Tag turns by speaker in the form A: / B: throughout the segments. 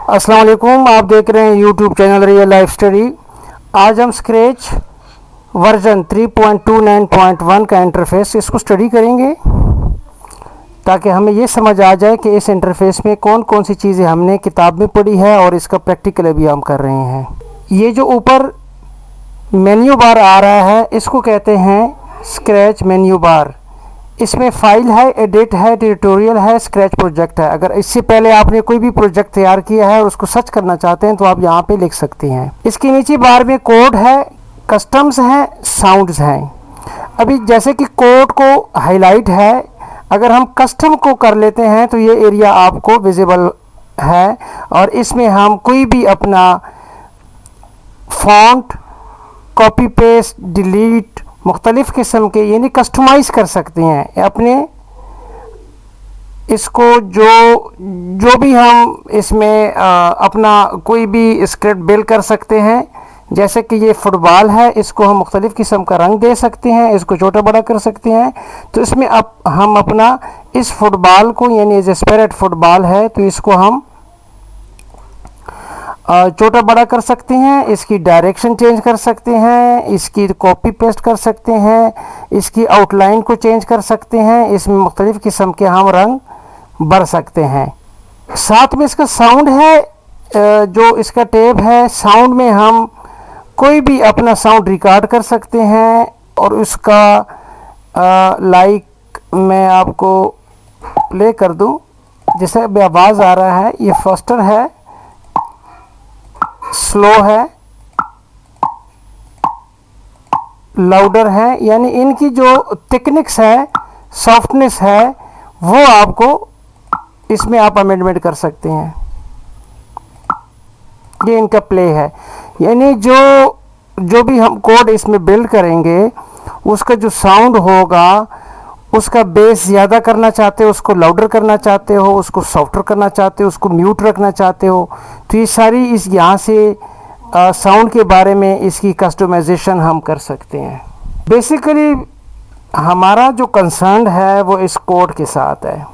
A: अस्सलाम वालेकुम, आप देख रहे हैं YouTube channel real life study. आज हम स्क्रैच वर्जन 3.29.1 का इंटरफेस इसको स्टडी करेंगे ताकि हमें ये समझ आ जाए कि इस इंटरफेस में कौन कौन सी चीज़ें हमने किताब में पढ़ी है और इसका प्रैक्टिकल अभी हम कर रहे हैं। ये जो ऊपर मेन्यू बार आ रहा है इसको कहते हैं स्क्रैच मेन्यू बार। इसमें फाइल है, एडिट है, ट्यूटोरियल है, स्क्रैच प्रोजेक्ट है। अगर इससे पहले आपने कोई भी प्रोजेक्ट तैयार किया है और उसको सर्च करना चाहते हैं तो आप यहाँ पे लिख सकते हैं। इसके नीचे बार में कोड है, कस्टम्स हैं, साउंड्स हैं। अभी जैसे कि कोड को हाईलाइट है, अगर हम कस्टम को कर लेते हैं तो ये एरिया आपको विजिबल है और इसमें हम कोई भी अपना फॉन्ट कॉपी पेस्ट डिलीट मुख्तलिफ़ किस्म के यानी कस्टमाइज़ कर सकते हैं अपने इसको। जो भी हम इसमें अपना कोई भी स्क्रिप्ट बिल्ड कर सकते हैं। जैसे कि ये फुटबॉल है, इसको हम मुख्तलिफ़ किस्म का रंग दे सकते हैं, इसको छोटा बड़ा कर सकते हैं। तो इसमें अब हम अपना इस फुटबॉल को यानी जो स्पिरिट फुटबॉल है तो इसको हम छोटा बड़ा कर सकते हैं, इसकी डायरेक्शन चेंज कर सकते हैं, इसकी कॉपी पेस्ट कर सकते हैं, इसकी आउटलाइन को चेंज कर सकते हैं, इसमें मुख्तलिफ़ किस्म के हम रंग भर सकते हैं। साथ में इसका साउंड है, जो इसका टैब है, साउंड में हम कोई भी अपना साउंड रिकॉर्ड कर सकते हैं और उसका लाइक मैं आपको प्ले कर दूं। जैसे अभी आवाज़ आ रहा है, ये फास्टर है, स्लो है, लाउडर है, यानी इनकी जो टेक्निक्स है, सॉफ्टनेस है, वो आपको इसमें आप अमेंडमेंट कर सकते हैं। ये इनका प्ले है, यानी जो भी हम कोड इसमें बिल्ड करेंगे उसका जो साउंड होगा, उसका बेस ज़्यादा करना चाहते हो, उसको लाउडर करना चाहते हो, उसको सॉफ्टर करना चाहते हो, उसको म्यूट रखना चाहते हो, तो ये सारी इस यहाँ से साउंड के बारे में इसकी कस्टमाइजेशन हम कर सकते हैं। बेसिकली हमारा जो कंसर्न है वो इस कोड के साथ है।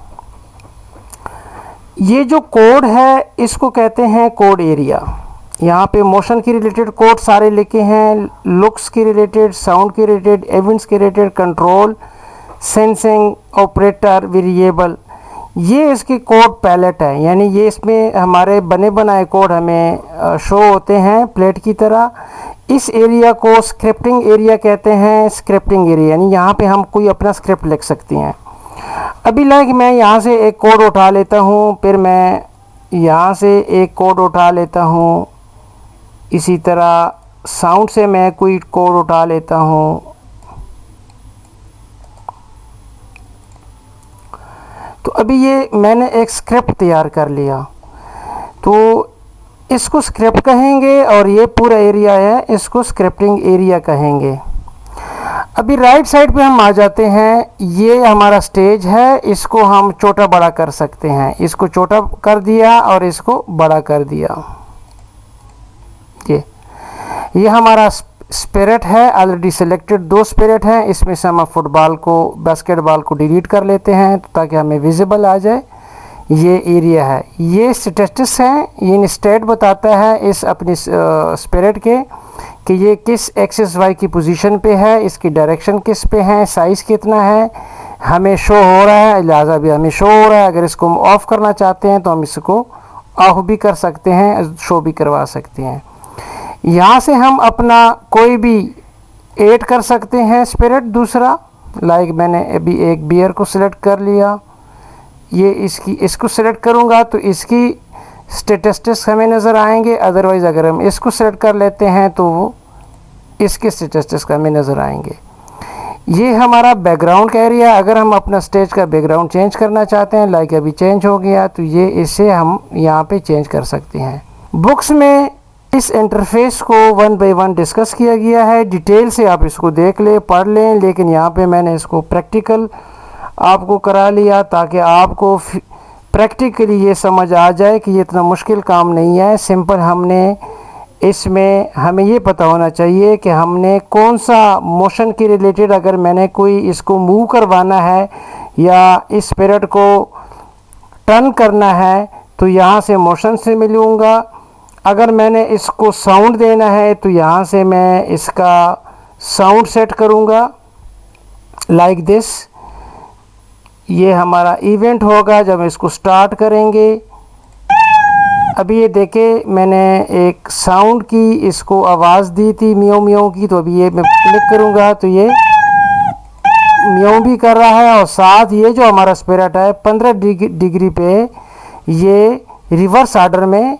A: ये जो कोड है इसको कहते हैं कोड एरिया। यहाँ पे मोशन के रिलेटेड कोड सारे लिखे हैं, लुक्स के रिलेटेड, साउंड के रिलेटेड, इवेंट्स के related, control, sensing, operator, variable, ये इसकी कोड पैलेट है। यानी ये इसमें हमारे बने बनाए कोड हमें शो होते हैं प्लेट की तरह। इस एरिया को स्क्रिप्टिंग एरिया कहते हैं। स्क्रिप्टिंग एरिया यानी यहाँ पे हम कोई अपना स्क्रिप्ट लिख सकते हैं। अभी लाइक मैं यहाँ से एक कोड उठा लेता हूँ, फिर मैं यहाँ से एक कोड उठा लेता हूँ, इसी तरह साउंड से मैं कोई कोड उठा लेता हूँ। तो अभी ये मैंने एक स्क्रिप्ट तैयार कर लिया, तो इसको स्क्रिप्ट कहेंगे और ये पूरा एरिया है, इसको स्क्रिप्टिंग एरिया कहेंगे। अभी राइट साइड पे हम आ जाते हैं, ये हमारा स्टेज है, इसको हम छोटा बड़ा कर सकते हैं। इसको छोटा कर दिया और इसको बड़ा कर दिया। ये हमारा स्पिरिट है, ऑलरेडी सिलेक्टेड 2 स्पिरिट हैं। इसमें से हम फुटबॉल को, बास्केटबॉल को डिलीट कर लेते हैं ताकि हमें विजिबल आ जाए। ये एरिया है, ये स्टैटिस्टिक्स हैं, ये स्टेट बताता है इस अपनी स्पिरिट के कि ये किस एक्सिस वाई की पोजीशन पे है, इसकी डायरेक्शन किस पे है, साइज़ कितना है, हमें शो हो रहा है, लिहाजा भी हमें शो हो रहा है। अगर इसको हम ऑफ़ करना चाहते हैं तो हम इसको ऑफ भी कर सकते हैं, शो भी करवा सकते हैं। यहाँ से हम अपना कोई भी ऐड कर सकते हैं स्पिरिट दूसरा। लाइक मैंने अभी एक बियर को सिलेक्ट कर लिया, ये इसको सिलेक्ट करूँगा तो इसकी स्टेटिस्टिक्स हमें नज़र आएंगे। अदरवाइज़ अगर हम इसको सिलेक्ट कर लेते हैं तो वो इसके स्टेटिस्टिक्स हमें नज़र आएंगे। ये हमारा बैकग्राउंड का एरिया। अगर हम अपना स्टेज का बैकग्राउंड चेंज करना चाहते हैं, लाइक अभी चेंज हो गया, तो ये इसे हम यहाँ पे चेंज कर सकते हैं। बुक्स में इस इंटरफेस को 1 बाय 1 डिस्कस किया गया है, डिटेल से आप इसको देख लें, पढ़ लें, लेकिन यहाँ पे मैंने इसको प्रैक्टिकल आपको करा लिया ताकि आपको प्रैक्टिकली ये समझ आ जाए कि ये इतना मुश्किल काम नहीं है, सिंपल। इसमें हमें ये पता होना चाहिए कि हमने कौन सा मोशन के रिलेटेड, अगर मैंने कोई इसको मूव करवाना है या इस स्पिरिट को टर्न करना है तो यहाँ से मोशन से मिलूँगा। अगर मैंने इसको साउंड देना है तो यहाँ से मैं इसका साउंड सेट करूँगा लाइक दिस। ये हमारा इवेंट होगा जब इसको स्टार्ट करेंगे। अभी ये देखे मैंने एक साउंड की इसको आवाज़ दी थी म्याऊ म्याऊ की, तो अभी ये मैं क्लिक करूँगा तो ये म्याऊ भी कर रहा है और साथ ये जो हमारा स्पिरिट है 15 डिग्री पे ये रिवर्स ऑर्डर में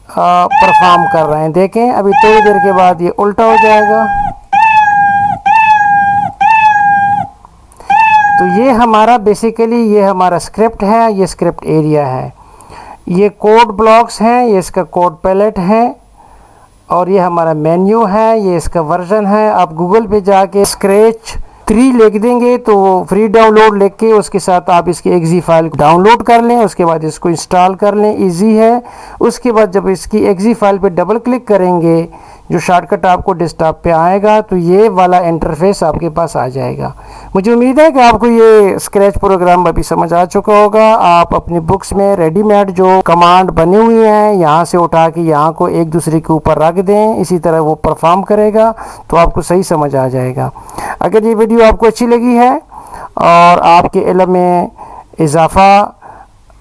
A: परफॉर्म कर रहे हैं। देखें अभी थोड़ी देर के बाद ये उल्टा हो जाएगा। तो ये हमारा बेसिकली ये हमारा स्क्रिप्ट है, ये स्क्रिप्ट एरिया है, ये कोड ब्लॉक्स हैं, ये इसका कोड पैलेट है और ये हमारा मेन्यू है, ये इसका वर्जन है। आप गूगल पे जाके स्क्रैच 3 लिख देंगे तो फ्री डाउनलोड लिख के उसके साथ आप इसकी एक्जी फाइल डाउनलोड कर लें, उसके बाद इसको इंस्टॉल कर लें, इजी है। उसके बाद जब इसकी एक्जी फाइल पे डबल क्लिक करेंगे जो शॉर्टकट आपको डेस्कटॉप पे आएगा तो ये वाला इंटरफेस आपके पास आ जाएगा। मुझे उम्मीद है कि आपको ये स्क्रैच प्रोग्राम अभी समझ आ चुका होगा। आप अपनी बुक्स में रेडीमेड जो कमांड बनी हुई हैं यहाँ से उठा के यहाँ को एक दूसरे के ऊपर रख दें, इसी तरह वो परफॉर्म करेगा तो आपको सही समझ आ जाएगा। अगर ये वीडियो आपको अच्छी लगी है और आपके इल्म में इजाफ़ा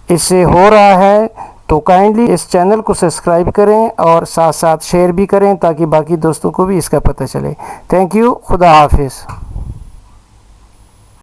A: इससे हो रहा है तो काइंडली इस चैनल को सब्सक्राइब करें और साथ साथ शेयर भी करें ताकि बाकी दोस्तों को भी इसका पता चले। Thank you. खुदा हाफिज़।